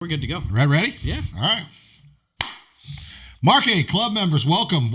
We're good to go. Ready? Yeah. All right. Marquee Club members, welcome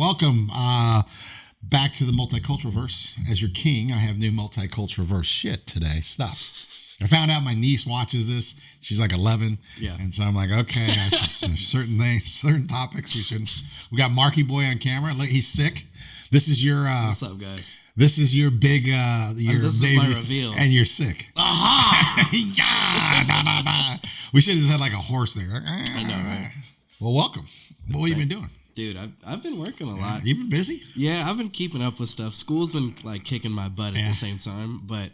back to the Multiculturalverse. As your king, I have new Multiculturalverse shit today. Stuff. I found out my niece watches this. She's like 11. Yeah. And so I'm like, okay, certain things, certain topics we shouldn't. We got Marky Boy on camera. Look, he's sick. This is your. What's up, guys? This is your big. This is my reveal. And you're sick. Aha! Yeah, da, da, da. We should have just had like a horse there. I know, right? Well, welcome. What have you been doing? Dude, I've been working a lot. You been busy? Yeah, I've been keeping up with stuff. School's been like kicking my butt at the same time, but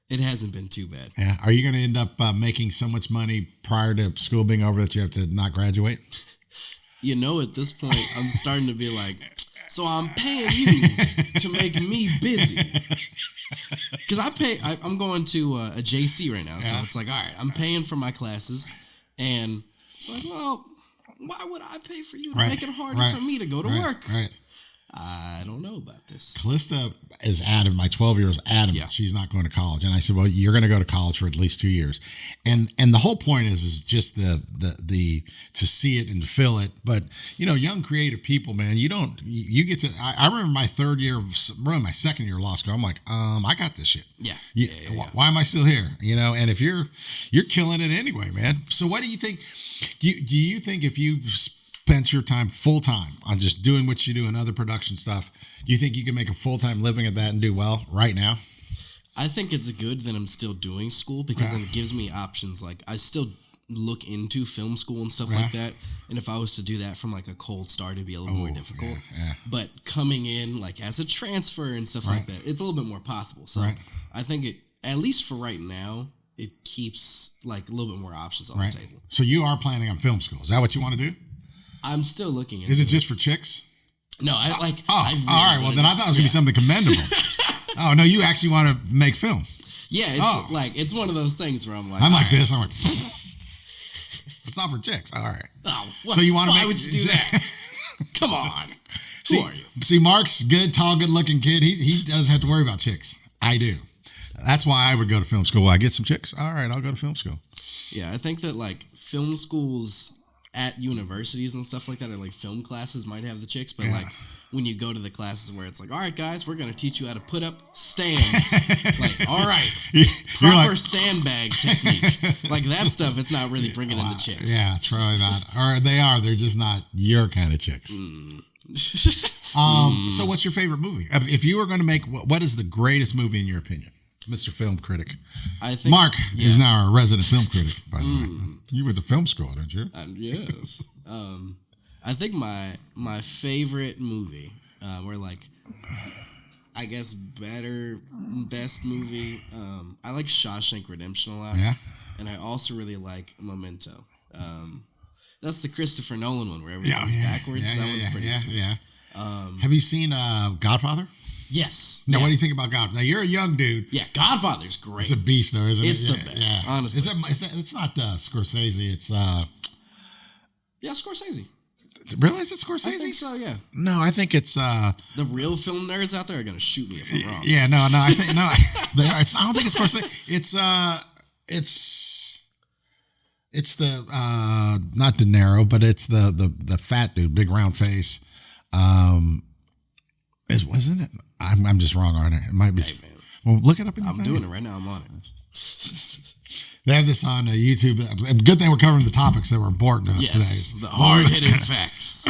it hasn't been too bad. Yeah. Are you going to end up making so much money prior to school being over that you have to not graduate? You know, at this point, I'm starting to be like, so I'm paying you to make me busy. Because I'm going to a JC right now, so it's like, all right, I'm paying for my classes, and it's like, well, why would I pay for you to make it harder for me to go to work? Right. I don't know about this. Callista is adamant. My 12-year-old is adamant she's not going to college, and I said, "Well, you're going to go to college for at least 2 years." And the whole point is just the to see it and to feel it. But you know, young creative people, man, you get to. I remember my third year, really my second year of law school. I'm like, I got this shit. Yeah. Why am I still here? You know, and if you're killing it anyway, man. So what do you think? Do you think if you spent your time full time on just doing what you do and other production stuff, you think you can make a full-time living at that and do well right now? I think it's good that I'm still doing school because then it gives me options. Like I still look into film school and stuff like that. And if I was to do that from like a cold start, it'd be a little more difficult. Yeah. But coming in like as a transfer and stuff like that, it's a little bit more possible. So I think it, at least for right now, it keeps like a little bit more options on the table. So you are planning on film school. Is that what you want to do? I'm still looking into it. Is it just for chicks? No, I like. Oh, really all right. Well, then I thought it was going to be something commendable. Oh, no, you actually want to make film. Yeah, it's like, it's one of those things where I'm like. I'm like this. I'm like, it's not for chicks. All right. Oh, well, so you want to why would you do that? Come on. Who are you? See, Mark's good, tall, good-looking kid. He doesn't have to worry about chicks. I do. That's why I would go to film school. I get some chicks. All right, I'll go to film school. Yeah, I think that like film schools at universities and stuff like that, or like film classes might have the chicks, but like when you go to the classes where it's like, all right, guys, we're going to teach you how to put up stands. Like, all right, proper sandbag technique. Like that stuff, it's not really bringing in the chicks. Yeah, it's probably not. Or they are. They're just not your kind of chicks. So what's your favorite movie? If you were going to make, what is the greatest movie in your opinion? Mr. Film Critic. I think Mark is now our resident film critic, by the way. You went to film school, didn't you? Yes. I think my favorite movie, or like, I guess best movie, I like Shawshank Redemption a lot. Yeah. And I also really like Memento. That's the Christopher Nolan one where everything's backwards. That one's pretty sweet. Yeah. Have you seen Godfather? Yes. Now, what do you think about Godfather? Now, you're a young dude. Yeah, Godfather's great. It's a beast, though, isn't it? It's the best, honestly. It's not Scorsese. It's yeah, Scorsese. Really? Is it Scorsese? I think so. Yeah. No, I think it's the real film nerds out there are gonna shoot me if I'm wrong. Yeah, no. I think no. They are. I don't think it's Scorsese. It's the not De Niro, but it's the fat dude, big round face. Wasn't it? I'm just wrong, aren't I? It might be. Hey, man. Well, look it up. I'm doing it right now. I'm on it. They have this on YouTube. Good thing we're covering the topics that were important to us today. The hard-hitting facts.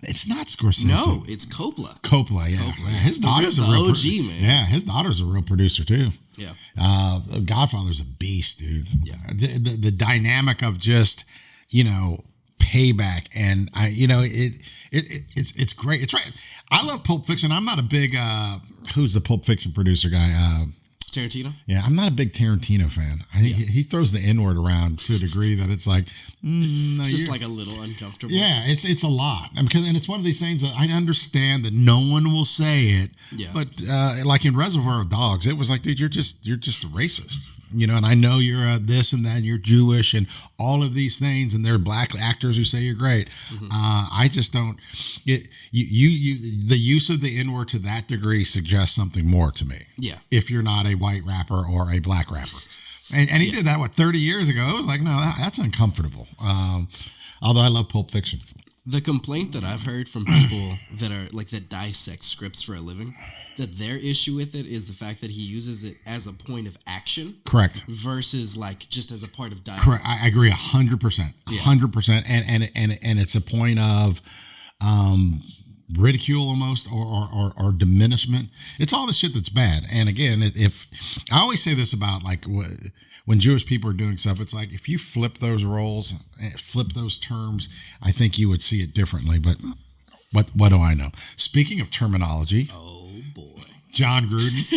It's not Scorsese. No, it's Coppola. Coppola, yeah. His daughter's a real OG, man. Yeah, his daughter's a real producer too. Yeah. Godfather's a beast, dude. Yeah. The dynamic of just, payback, and it's great. It's right. I love Pulp Fiction. I'm not a big who's the Pulp Fiction producer guy? Tarantino? Yeah, I'm not a big Tarantino fan. He throws the N-word around to a degree that it's like... it's just like a little uncomfortable. Yeah, it's a lot. And it's one of these things that I understand that no one will say it. Yeah. But like in Reservoir Dogs, it was like, dude, you're just a racist. And I know you're this and that, and you're Jewish and all of these things, and there are black actors who say you're great. Mm-hmm. I just don't. The use of the N-word to that degree suggests something more to me. Yeah. If you're not a white rapper or a black rapper. And he did that, 30 years ago? It was like, no, that's uncomfortable. Although I love Pulp Fiction. The complaint that I've heard from people that dissect scripts for a living, that their issue with it is the fact that he uses it as a point of action. Correct. Versus just as a part of dialogue. Correct. I agree 100%. 100%. And it's a point of ridicule almost or diminishment. It's all the shit that's bad. And again, if I always say this about when Jewish people are doing stuff, it's like if you flip those roles, flip those terms, I think you would see it differently. But what do I know? Speaking of terminology, oh boy, John Gruden.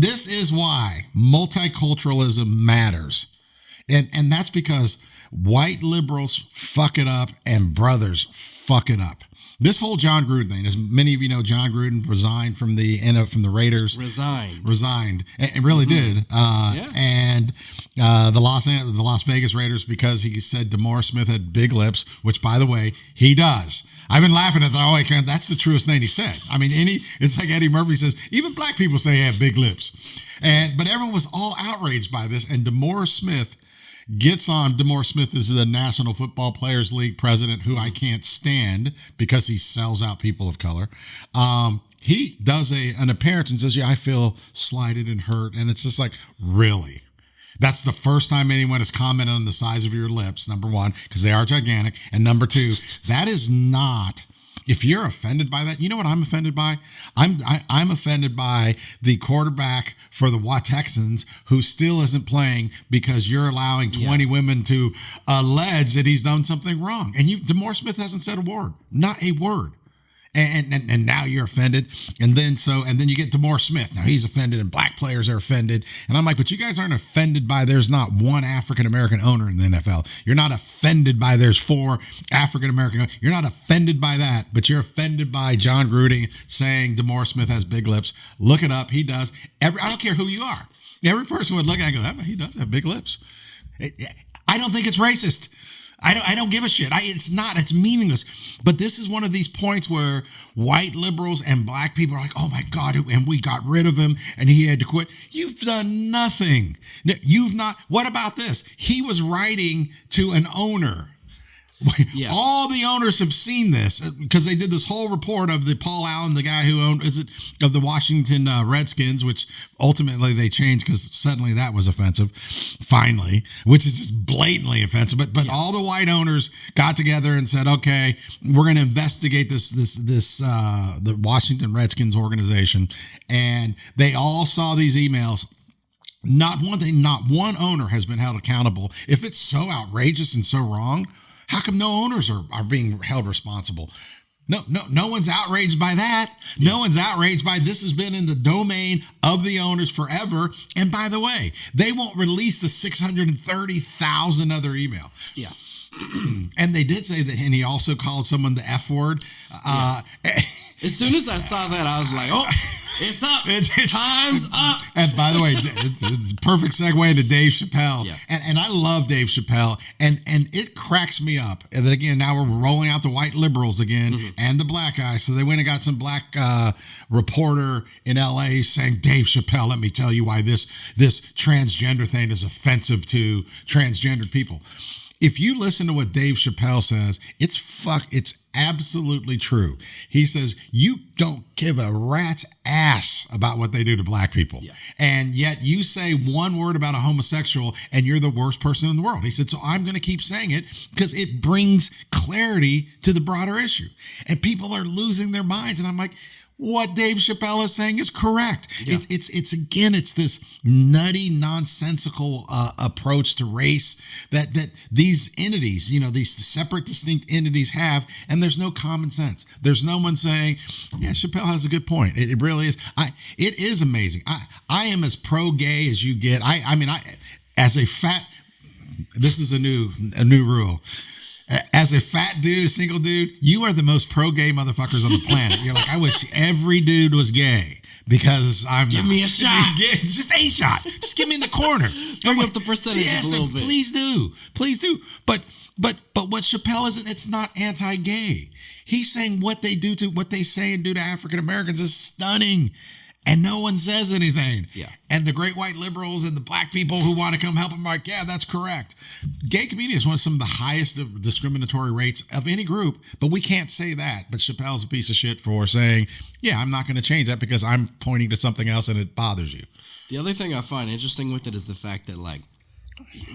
This is why multiculturalism matters, and that's because white liberals fuck it up and brothers fuck it up. This whole John Gruden thing, as many of you know, John Gruden resigned from the Raiders. Resigned, and really did. And the Las Vegas Raiders, because he said DeMaurice Smith had big lips, which, by the way, he does. I've been laughing at that. That's the truest thing he said. I mean, it's like Eddie Murphy says, even black people say he had big lips. But everyone was all outraged by this, and DeMaurice Smith gets on. DeMaurice Smith is the National Football Players League president, who I can't stand because he sells out people of color. He does an appearance and says, I feel slighted and hurt. And it's just like, really? That's the first time anyone has commented on the size of your lips, number one, because they are gigantic. And number two, that is not... If you're offended by that, you know what I'm offended by? I'm offended by the quarterback for the Texans who still isn't playing because you're allowing 20 women to allege that he's done something wrong. And DeMaurice Smith hasn't said a word, not a word. And now you're offended. And then you get DeMaurice Smith. Now he's offended and black players are offended. And I'm like, but you guys aren't offended by there's not one African-American owner in the NFL. You're not offended by there's 4 African-American. You're not offended by that, but you're offended by John Gruden saying DeMaurice Smith has big lips. Look it up. He does. I don't care who you are. Every person would look at it and go, he does have big lips. I don't think it's racist. I don't give a shit. It's meaningless. But this is one of these points where white liberals and black people are like, oh my God, and we got rid of him and he had to quit. You've done nothing. You've not. What about this? He was writing to an owner. Yeah. All the owners have seen this because they did this whole report of the Paul Allen, the guy who owned, of the Washington Redskins, which ultimately they changed because suddenly that was offensive, finally, which is just blatantly offensive. But all the white owners got together and said, okay, we're going to investigate the Washington Redskins organization. And they all saw these emails. Not one owner has been held accountable. If it's so outrageous and so wrong, how come no owners are being held responsible? No one's outraged by that. Yeah. No one's outraged by this. Has been in the domain of the owners forever. And by the way, they won't release the 630,000 other email. Yeah. And they did say that, and he also called someone the F word. As soon as I saw that, I was like, oh, it's up. Time's up. And by the way, it's a perfect segue into Dave Chappelle. Yeah. And I love Dave Chappelle. And it cracks me up. And then again, now we're rolling out the white liberals again and the black guys. So they went and got some black reporter in LA saying, Dave Chappelle, let me tell you why this transgender thing is offensive to transgendered people. If you listen to what Dave Chappelle says, it's absolutely true. He says, you don't give a rat's ass about what they do to black people. Yeah. And yet you say one word about a homosexual and you're the worst person in the world. He said, so I'm going to keep saying it because it brings clarity to the broader issue. And people are losing their minds. And I'm like, what Dave Chappelle is saying is correct. Yeah. It's this nutty, nonsensical approach to race that these entities, these separate, distinct entities have, and there's no common sense. There's no one saying, yeah, Chappelle has a good point. It really is. It is amazing. I am as pro-gay as you get. As a fat, this is a new rule. As a fat dude, a single dude, you are the most pro-gay motherfuckers on the planet. You're like, I wish every dude was gay because I'm Give me a shot. Just a shot. Just get me in the corner. Bring up the percentages a little bit. Please do. But what Chappelle isn't, it's not anti-gay. He's saying what they say and do to African Americans is stunning. And no one says anything. Yeah. And the great white liberals and the black people who want to come help them are like, yeah, that's correct. Gay community is one of some of the highest of discriminatory rates of any group, but we can't say that. But Chappelle's a piece of shit for saying, yeah, I'm not going to change that because I'm pointing to something else and it bothers you. The other thing I find interesting with it is the fact that, like,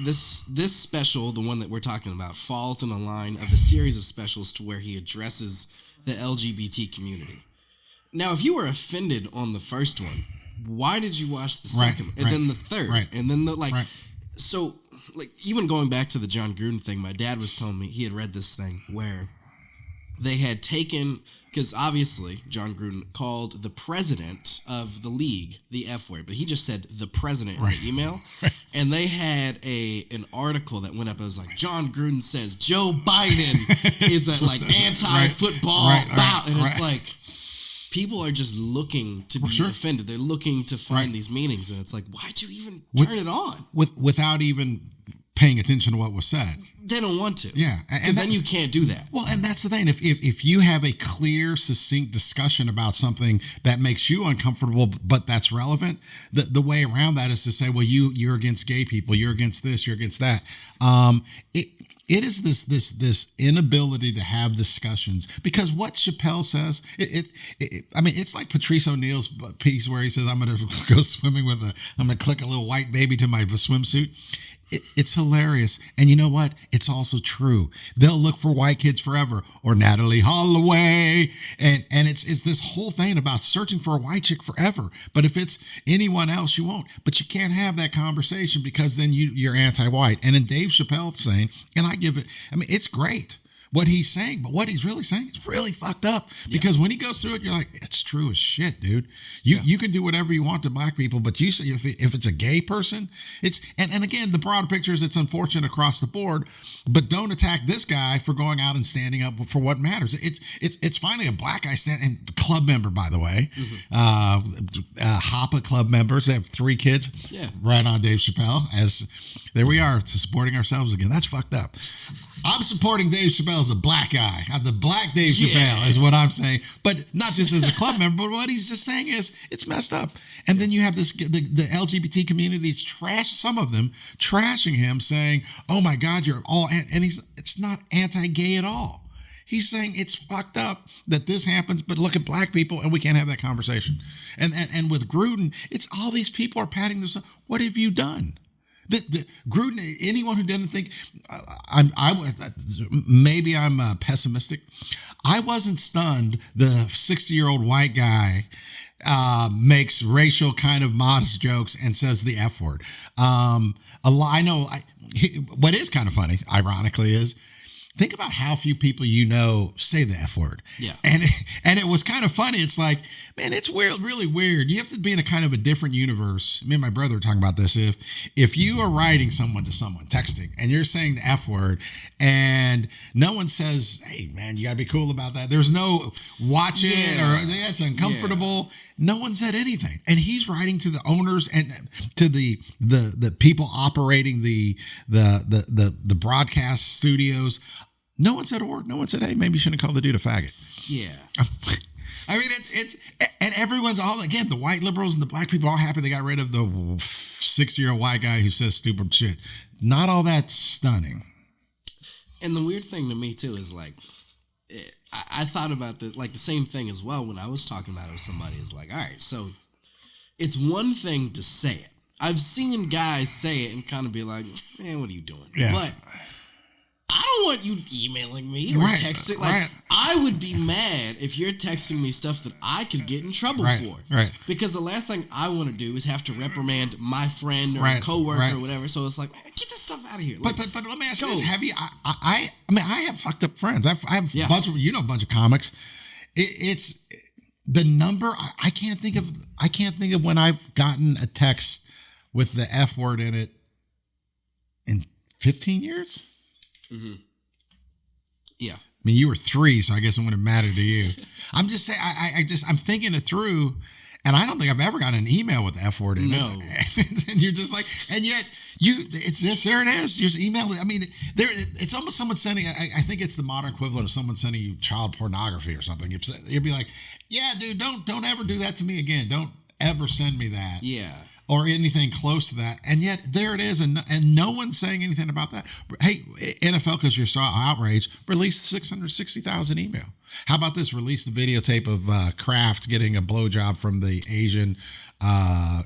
this special, the one that we're talking about, falls in a line of a series of specials to where he addresses the LGBT community. Now, if you were offended on the first one, why did you watch the second and then the third? And then so, like, even going back to the John Gruden thing, my dad was telling me he had read this thing where they had taken, because obviously John Gruden called the president of the league the F word, but he just said the president in the email. And they had an article that went up. It was like, John Gruden says Joe Biden is a like anti-football and it's like, people are just looking to be offended. They're looking to find these meanings, and it's like, why'd you even turn it on? Without even paying attention to what was said. They don't want to. Yeah. Because then you can't do that. Well, and that's the thing. If you have a clear, succinct discussion about something that makes you uncomfortable, but that's relevant, the way around that is to say, well, you're against gay people, you're against this, you're against that. It is this inability to have discussions, because what Chappelle says, I mean, it's like Patrice O'Neal's piece where he says, I'm going to go swimming I'm going to click a little white baby to my swimsuit. It's hilarious. And you know what? It's also true. They'll look for white kids forever, or Natalie Holloway. And it's this whole thing about searching for a white chick forever. But if it's anyone else, you won't. But you can't have that conversation because then you're anti-white. And then Dave Chappelle saying, and it's great what he's saying, but what he's really saying is really fucked up, because when he goes through it, you're like, it's true as shit, dude. You can do whatever you want to black people, but you say if it's a gay person, and again, the broad picture is it's unfortunate across the board, but don't attack this guy for going out and standing up for what matters. It's finally a black guy and club member, by the way. HAPA club members. They have 3 kids. Yeah. Right on Dave Chappelle. There we are, supporting ourselves again. That's fucked up. I'm supporting Dave Chappelle as a black guy. I'm the black Dave Chappelle is what I'm saying. But not just as a club member, but what he's just saying is it's messed up. And then you have the LGBT community's some of them trashing him, saying, oh my God, you're all, and it's not anti-gay at all. He's saying it's fucked up that this happens, but look at black people and we can't have that conversation. And with Gruden, it's all these people are patting themselves. What have you done? Gruden, anyone who didn't think, maybe I'm pessimistic. I wasn't stunned. The 60-year-old white guy makes racial kind of modest jokes and says the F word. What is kind of funny, ironically, is think about how few people say the F word. Yeah. And it was kind of funny. It's like, man, it's weird, really weird. You have to be in a kind of a different universe. Me and my brother were talking about this. If you are writing someone, texting, and you're saying the F word, and no one says, hey, man, you got to be cool about that. There's no watch it or it's uncomfortable. Yeah. No one said anything. And he's writing to the owners and to the people operating the broadcast studios. No one said a word. No one said, hey, maybe you shouldn't call the dude a faggot. Yeah. I mean, it's and everyone's all, again, the white liberals and the black people are all happy they got rid of the 60-year-old white guy who says stupid shit. Not all that stunning. And the weird thing to me, too, is like, I thought about the same thing as well when I was talking about it with somebody. It's like, all right, so it's one thing to say it. I've seen guys say it and kind of be like, man, what are you doing? Yeah. But I don't want you emailing me or texting. I would be mad if you're texting me stuff that I could get in trouble for. Right. Because the last thing I want to do is have to reprimand my friend or a coworker or whatever. So it's like, man, get this stuff out of here. Like, but let me ask you this: have you? I have fucked up friends. I have a bunch of a bunch of comics. It's the number. I can't think of when I've gotten a text with the F word in it in 15 years. Mm-hmm. Yeah. I mean, you were 3, so I guess it wouldn't matter to you. I'm just saying, I'm thinking it through, and I don't think I've ever gotten an email with the F word in it. And you're just like, and yet there it is. You just email it. I mean, it's almost someone sending, I think it's the modern equivalent of someone sending you child pornography or something. You'd be like, yeah, dude, don't ever do that to me again. ever send me that. Yeah. Or anything close to that. And yet there it is. And no one's saying anything about that. Hey, NFL, because you're so outraged, released 660,000 email. How about this? Release the videotape of Kraft getting a blowjob from the Asian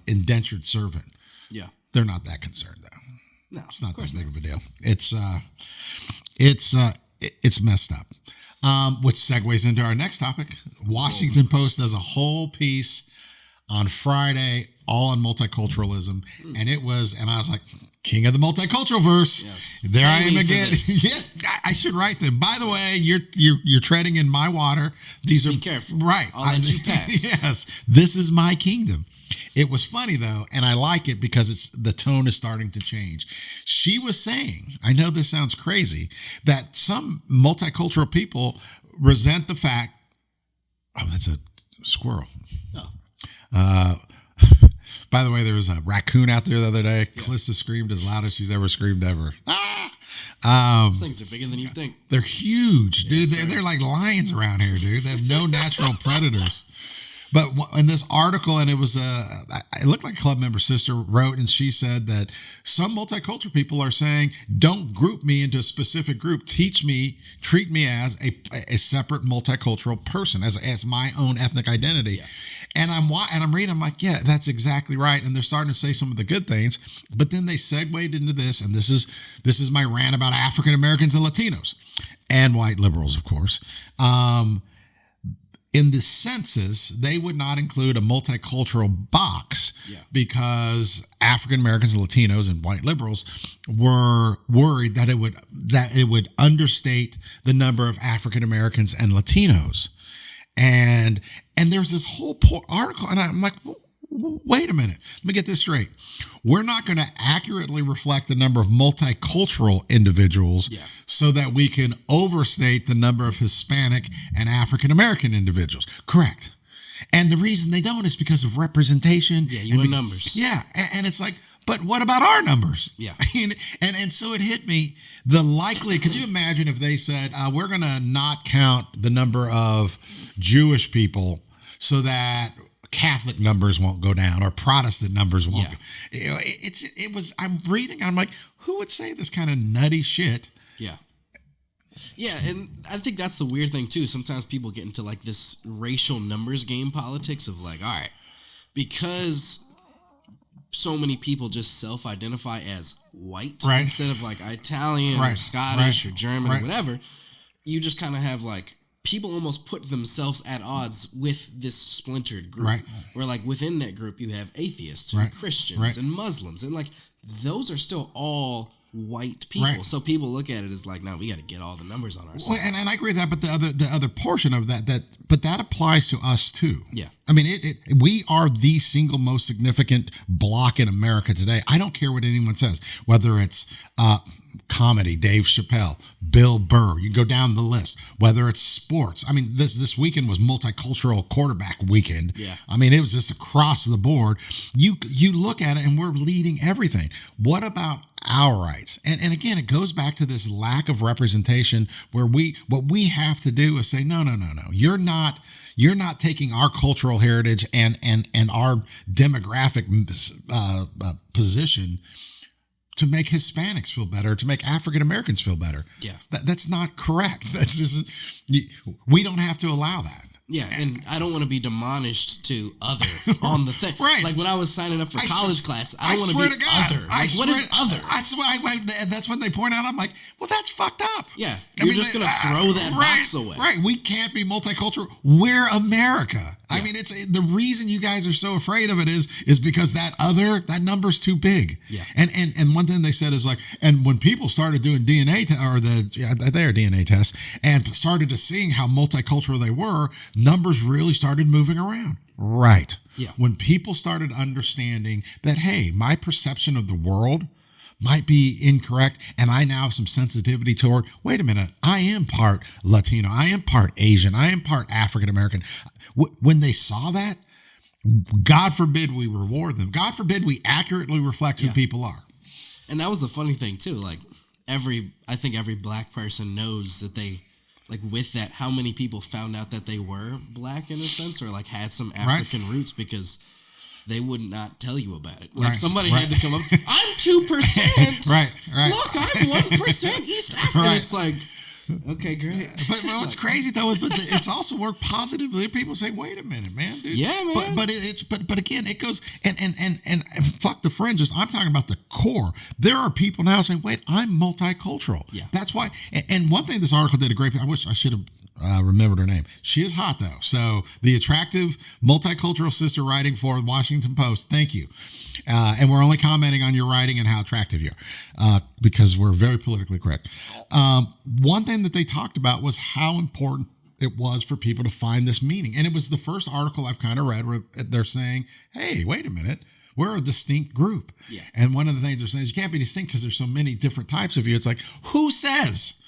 indentured servant. Yeah. They're not that concerned, though. No, it's not that big of a deal. It's messed up. Which segues into our next topic. Washington Post does a whole piece on Friday, all on multiculturalism, and I was like, king of the multiculturalverse. Yes. There I am again. Yeah, I should write them. By the way, you're treading in my water. Be careful. Right. I'll let you pass. Yes. This is my kingdom. It was funny though, and I like it because the tone is starting to change. She was saying, I know this sounds crazy, that some multicultural people resent the fact. Oh, that's a squirrel. Oh. By the way, there was a raccoon out there the other day. Yeah. Calista screamed as loud as she's ever screamed ever. Those things are bigger than you think. They're huge, dude. They're like lions around here, dude. They have no natural predators. But in this article, and it looked like a club member sister wrote, and she said that some multicultural people are saying, don't group me into a specific group. Treat me as a separate multicultural person, as my own ethnic identity. Yeah. And I'm reading, I'm like, yeah, that's exactly right. And they're starting to say some of the good things, but then they segued into this, and this is my rant about African Americans and Latinos and white liberals, of course. In the census, they would not include a multicultural box because African Americans and Latinos and white liberals were worried that it would understate the number of African Americans and Latinos. And there's this whole article, and I'm like, wait a minute, let me get this straight. We're not going to accurately reflect the number of multicultural individuals so that we can overstate the number of Hispanic and African American individuals. Correct. And the reason they don't is because of representation. Yeah, you want numbers. Yeah, and it's like, but what about our numbers? Yeah. And so it hit me. Could you imagine if they said, we're going to not count the number of Jewish people so that Catholic numbers won't go down or Protestant numbers won't. Yeah. I'm reading, I'm like, who would say this kind of nutty shit? Yeah. Yeah, and I think that's the weird thing too. Sometimes people get into like this racial numbers game politics of like, all right, because so many people just self-identify as white instead of like Italian or Scottish or German or whatever, you just kind of have like people almost put themselves at odds with this splintered group. Where like within that group you have atheists and Christians and Muslims, and like those are still all white people. So people look at it as like, no, we got to get all the numbers on our side. Well, and I agree with that, but the other portion of that applies to us too. Yeah. I mean, we are the single most significant block in America today. I don't care what anyone says, whether it's comedy, Dave Chappelle, Bill Burr, you go down the list, whether it's sports. I mean, this weekend was multicultural quarterback weekend. Yeah. I mean, it was just across the board. You look at it and we're leading everything. What about our rights? And again, it goes back to this lack of representation where what we have to do is say, no. You're not taking our cultural heritage and our demographic position to make Hispanics feel better, to make African Americans feel better. Yeah. That's not correct. We don't have to allow that. Yeah, and I don't want to be demonished to other on the thing. Like when I was signing up for college class, I don't want to be other. Like, what is other? That's when they point out, I'm like, well, that's fucked up. Yeah, you're just going to throw that box away. Right, we can't be multicultural. We're America. I mean, it's the reason you guys are so afraid of it is because that number's too big. Yeah. And one thing they said is like, and when people started doing DNA tests and started to seeing how multicultural they were, numbers really started moving around. Right. Yeah. When people started understanding that, hey, my perception of the world might be incorrect, and I now have some sensitivity toward, wait a minute, I am part Latino, I am part Asian, I am part African American. When they saw that, God forbid we reward them. God forbid we accurately reflect who people are. And that was the funny thing too. Like I think every black person knows that they, like with that, how many people found out that they were black in a sense, or like had some African roots, because they would not tell you about it. Like somebody had to come up, I'm 2%. Right. Look, I'm 1% East African. Right. It's like, okay, great. But what's crazy though is, it's also worked positively. People say, "Wait a minute, man, dude." Yeah, man. But again, it goes and fuck the fringes. I'm talking about the core. There are people now saying, "Wait, I'm multicultural." Yeah, that's why. And one thing this article did a great. I wish I should have remembered her name. She is hot though. So the attractive multicultural sister writing for the Washington Post. Thank you. And we're only commenting on your writing and how attractive you are, because we're very politically correct. One thing that they talked about was how important it was for people to find this meaning. And it was the first article I've kind of read where they're saying, hey, wait a minute, we're a distinct group. Yeah. And one of the things they're saying is you can't be distinct because there's so many different types of you. It's like, who says?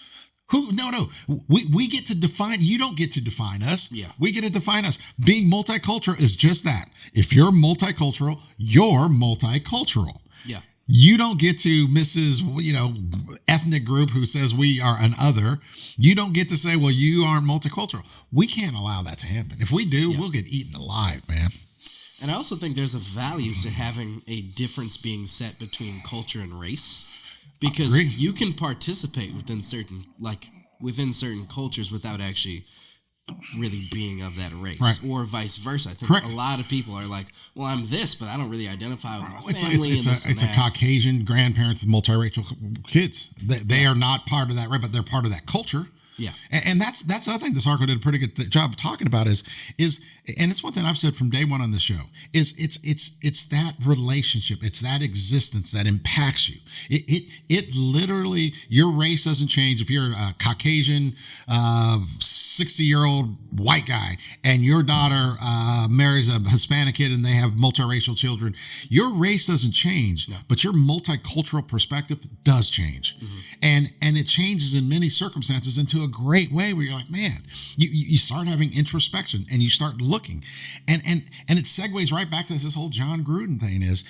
No. We get to define. You don't get to define us. Yeah. We get to define us. Being multicultural is just that. If you're multicultural, you're multicultural. Yeah. You don't get to Mrs. ethnic group who says we are an other. You don't get to say, well, you aren't multicultural. We can't allow that to happen. If we do, we'll get eaten alive, man. And I also think there's a value to having a difference being set between culture and race. Because you can participate within certain cultures without actually really being of that race, or vice versa. I think a lot of people are like, well, I'm this, but I don't really identify with my family. It's a Caucasian grandparents with multiracial kids. They are not part of that, right? But they're part of that culture. Yeah, and that's the other thing this article did a pretty good job of talking about is and it's one thing I've said from day one on the show is it's that relationship, it's that existence that impacts you. It literally, your race doesn't change if you're a Caucasian 60-year-old white guy and your daughter marries a Hispanic kid and they have multiracial children. Your race doesn't change, but your multicultural perspective does change, and it changes in many circumstances into a great way where you're like, man, you start having introspection and you start looking, and it segues right back to this whole John Gruden thing is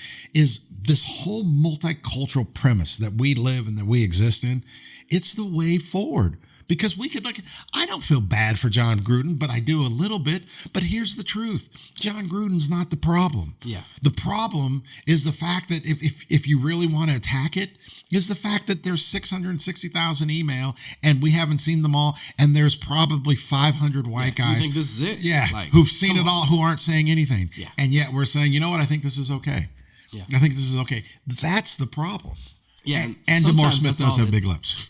this whole multicultural premise that we live and that we exist in. It's the way forward. Because we could look at, I don't feel bad for John Gruden, but I do a little bit. But here's the truth. John Gruden's not the problem. Yeah. The problem is the fact that if you really want to attack it, is the fact that there's 660,000 email and we haven't seen them all. And there's probably 500 white guys. You think this is it? Yeah. Who've seen it all, who aren't saying anything. Yeah. And yet we're saying, you know what? I think this is okay. Yeah. I think this is okay. That's the problem. Yeah. And DeMar Smith does have big lips.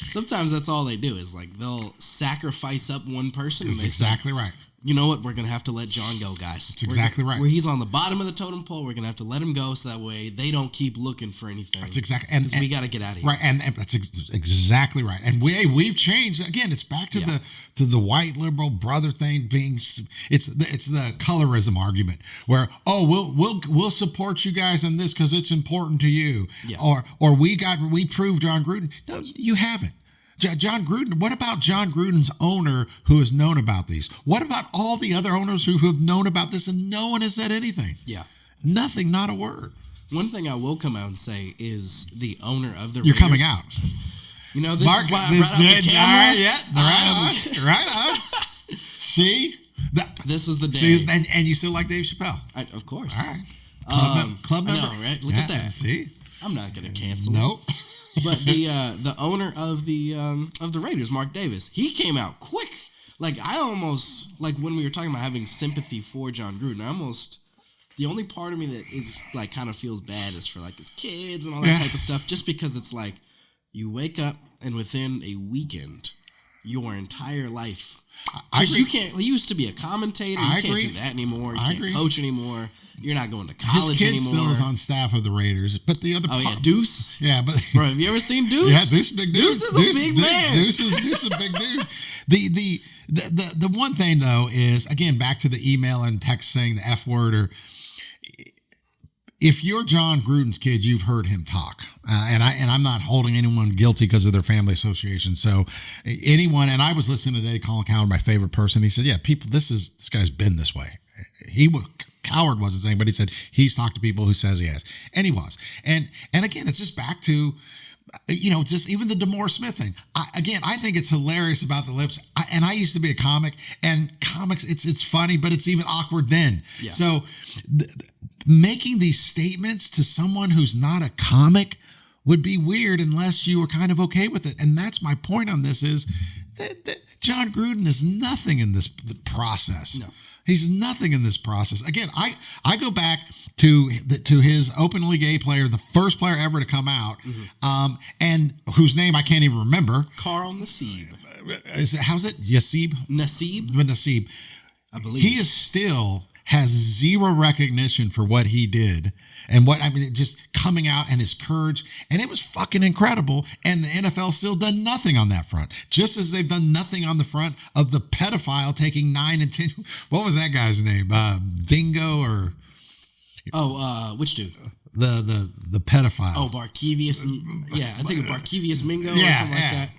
Sometimes that's all they do is like they'll sacrifice up one person. That's and they exactly say, right. You know what? We're going to have to let John go, guys. That's exactly right. Where he's on the bottom of the totem pole, we're going to have to let him go so that way they don't keep looking for anything. That's exactly. And we got to get out of here. Right, and that's exactly right. And we've changed again. It's back to the white liberal brother thing being. It's the colorism argument where we'll support you guys on this because it's important to you. Yeah. Or we proved John Gruden. No, you haven't. John Gruden, what about John Gruden's owner who has known about these? What about all the other owners who have known about this and no one has said anything? Yeah. Nothing, not a word. One thing I will come out and say is the owner of the You're Raiders. Coming out. You know, this is why I brought up the camera. Right on. See? This is the day. See, and you still like Dave Chappelle? Of course. All right. Club member. I know, right? Look at that. See? I'm not going to cancel Nope. But the owner of the Raiders, Mark Davis, he came out quick. Like I almost like when we were talking about having sympathy for John Gruden. The only part of me that is like kind of feels bad is for like his kids and all that type of stuff. Just because it's like you wake up and within a weekend, your entire life. Because you can't. He used to be a commentator. You can't do that anymore. You can't coach anymore. You're not going to college anymore. His kid still is on staff of the Raiders, but the other. Deuce. Yeah, but bro, have you ever seen Deuce? Yeah, Deuce is a big dude. Deuce is a big man. Deuce is a big dude. The one thing though is again back to the email and text saying the F word or. If you're John Gruden's kid, you've heard him talk, and I'm not holding anyone guilty because of their family association. So, anyone, and I was listening today to Colin Cowherd, my favorite person. He said, "Yeah, people, this guy's been this way." Cowherd wasn't saying, but he said he's talked to people who says he has, and he was. And again, it's just back to. Just even the DeMar Smith thing. I think it's hilarious about the lips. I used to be a comic, and comics, it's funny, but it's even awkward then. Yeah. So making these statements to someone who's not a comic would be weird unless you were kind of okay with it. And that's my point on this is that John Gruden is nothing in this process. No. He's nothing in this process. Again, I go back to his openly gay player, the first player ever to come out, and whose name I can't even remember. Carl Nassib. How's it? Nassib? Nassib. I believe. He is still has zero recognition for what he did. And just coming out and his courage. And it was fucking incredible. And the NFL still done nothing on that front. Just as they've done nothing on the front of the pedophile taking 9 and 10. What was that guy's name? Dingo or... which dude? The pedophile. Oh, Barkevius. Yeah, I think of Barkevius Mingo or something like that.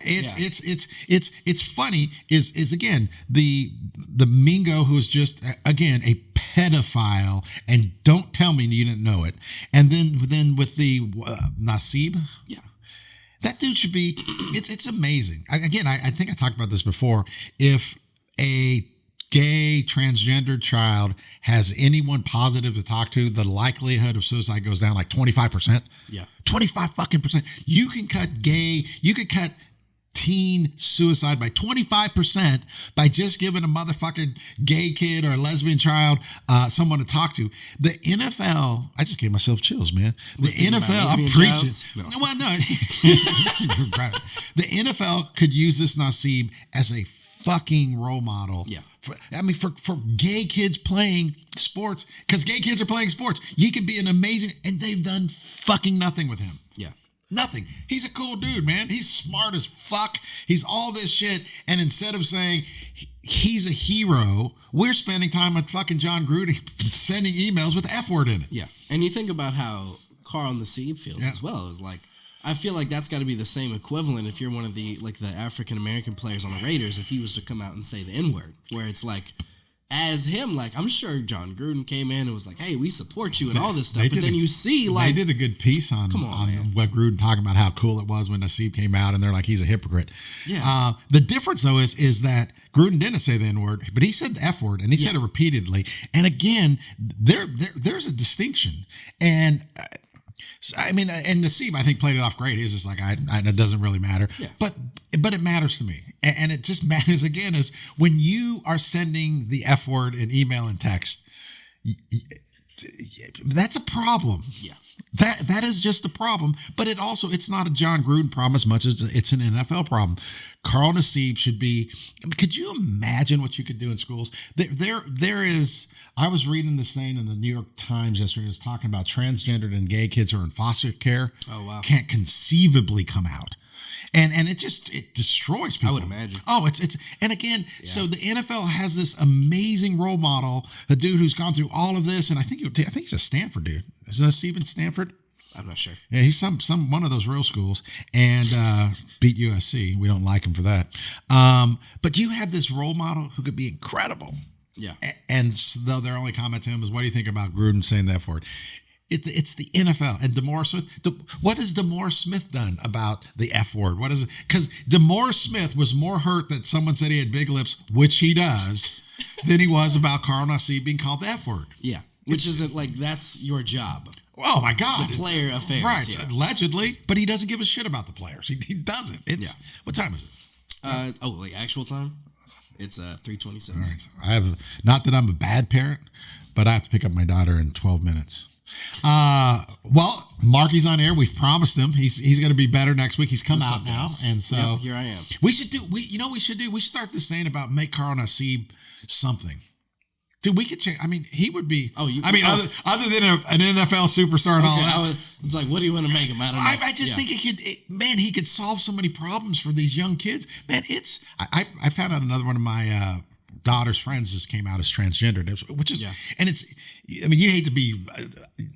It's funny is again the Mingo who is just again a pedophile, and don't tell me you didn't know it. And then with the Nassib, that dude should be. It's amazing. I think I talked about this before. If a gay transgender child has anyone positive to talk to, the likelihood of suicide goes down like 25%. Yeah. 25 fucking percent. You can cut teen suicide by 25% by just giving a motherfucking gay kid or a lesbian child someone to talk to. The NFL, I just gave myself chills, man. The NFL, I'm preaching. No. Well, no. The NFL could use this Nassib as a fucking role model. Yeah. For gay kids playing sports, because gay kids are playing sports. You could be an amazing, and they've done fucking nothing with him. Yeah. Nothing. He's a cool dude, man. He's smart as fuck. He's all this shit. And instead of saying he's a hero, we're spending time with fucking John Gruden sending emails with the F word in it. Yeah. And you think about how Carl Nassib feels as well. It's like, I feel like that's got to be the same equivalent if you're one of the African American players on the Raiders, if he was to come out and say the N-word, where it's like, as him, like, I'm sure John Gruden came in and was like, hey, we support you and all this stuff. But then you see, like... They did a good piece on what Gruden talking about how cool it was when Nassib came out, and they're like, he's a hypocrite. Yeah. The difference, though, is that Gruden didn't say the N-word, but he said the F word, and he said it repeatedly. And again, there's a distinction. And... and Nassib, I think, played it off great. He was just like, it doesn't really matter. Yeah. But it matters to me. And it just matters, again, is when you are sending the F word in email and text, that's a problem. Yeah. That is just a problem. But it's not a John Gruden problem as much as it's an NFL problem. Carl Nassib should be. Could you imagine what you could do in schools? There is. I was reading this thing in the New York Times yesterday. It was talking about transgendered and gay kids who are in foster care. Oh wow! Can't conceivably come out, and it destroys people. I would imagine. Oh, it's and again, so the NFL has this amazing role model, a dude who's gone through all of this, and I think he's a Stanford dude. Isn't Nassib in Stanford? I'm not sure. Yeah, he's some one of those real schools, and beat USC. We don't like him for that. But you have this role model who could be incredible. Yeah. And though their only comment to him is, "What do you think about Gruden saying that for it?" It's the NFL and DeMaurice Smith. What has DeMaurice Smith done about the F word? What is it? Because DeMaurice Smith was more hurt that someone said he had big lips, which he does, than he was about Carl Nassib being called the F word. Yeah. Which isn't like that's your job. Oh my God! The player affairs, right? Allegedly, but he doesn't give a shit about the players. He doesn't. What time is it? Actual time? It's 3:26. Right. I have not that I'm a bad parent, but I have to pick up my daughter in 12 minutes. Well, Marky's on air. We've promised him he's going to be better next week. He's come What's out up, now, guys? and so here I am. We should start this thing about make Carl Nassib something. Dude, we could change. I mean, he would be. Other than an NFL superstar and all that. It's like, what do you want to make him? I don't know. I just think he could solve so many problems for these young kids. Man, I found out another one of my daughter's friends just came out as transgendered, which is, and it's, I mean, you hate to be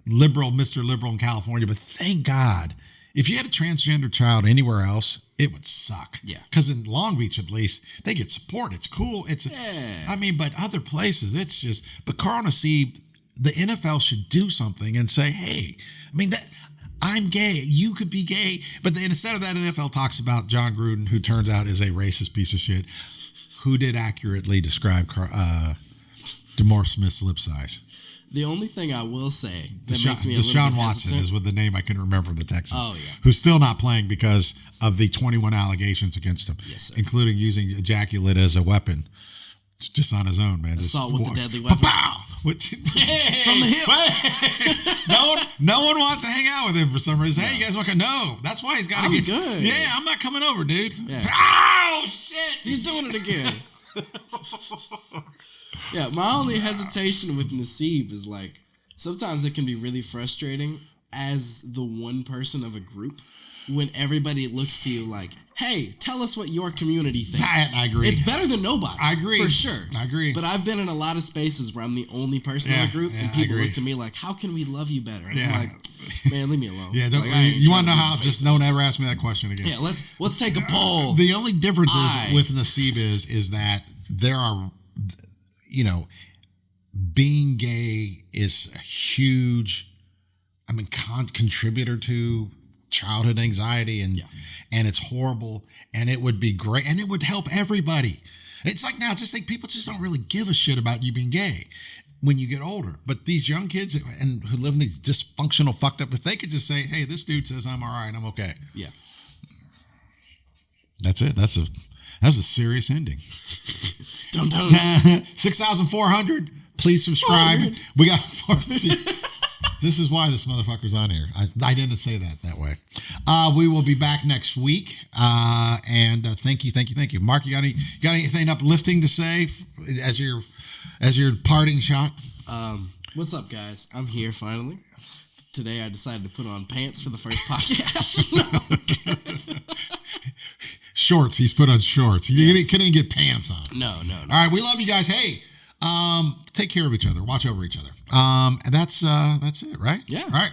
liberal, Mr. Liberal in California, but thank God. If you had a transgender child anywhere else, it would suck. Yeah. Because in Long Beach, at least, they get support. It's cool. But other places, it's just. But Carl Nassib, the NFL should do something and say, hey, I'm gay. You could be gay. But instead of that, NFL talks about John Gruden, who turns out is a racist piece of shit, who did accurately describe DeMaurice Smith's lip size. The only thing I will say that makes me a little Deshaun bit Watson hesitant, is with the name I can remember from the Texans. Oh, yeah. Who's still not playing because of the 21 allegations against him. Yes, sir. Including using ejaculate as a weapon. Just on his own, man. Assault with a deadly weapon. From the hip. No one wants to hang out with him for some reason. Hey, you guys want to? No, that's why he's got to get good. Yeah, I'm not coming over, dude. Yes. Oh shit! He's doing it again. Yeah, my only hesitation with Nassib is like sometimes it can be really frustrating as the one person of a group when everybody looks to you like, hey, tell us what your community thinks. I agree. It's better than nobody. I agree. For sure. I agree. But I've been in a lot of spaces where I'm the only person in the group and people look to me like, how can we love you better? And I'm like, man, leave me alone. Yeah, like, you want to know how? Just don't ever ask me that question again. Yeah, let's take a poll. The only difference with Nassib is that there are, being gay is a huge, contributor to childhood anxiety and it's horrible and it would be great and it would help everybody. It's like now, just think people just don't really give a shit about you being gay when you get older. But these young kids and who live in these dysfunctional, fucked up, if they could just say, hey, this dude says I'm all right, I'm okay. Yeah. That's it. That was a serious ending. Dun, dun. 6,400. Please subscribe. 400. We got This is why this motherfucker's on here. I didn't say that way. We will be back next week. And thank you. Mark, you got anything uplifting to say as your parting shot? What's up, guys? I'm here finally. Today I decided to put on pants for the first podcast. Shorts. He's put on shorts. He couldn't even get pants on. No. All right, we love you guys. Hey, take care of each other. Watch over each other. And that's it, right? Yeah. All right.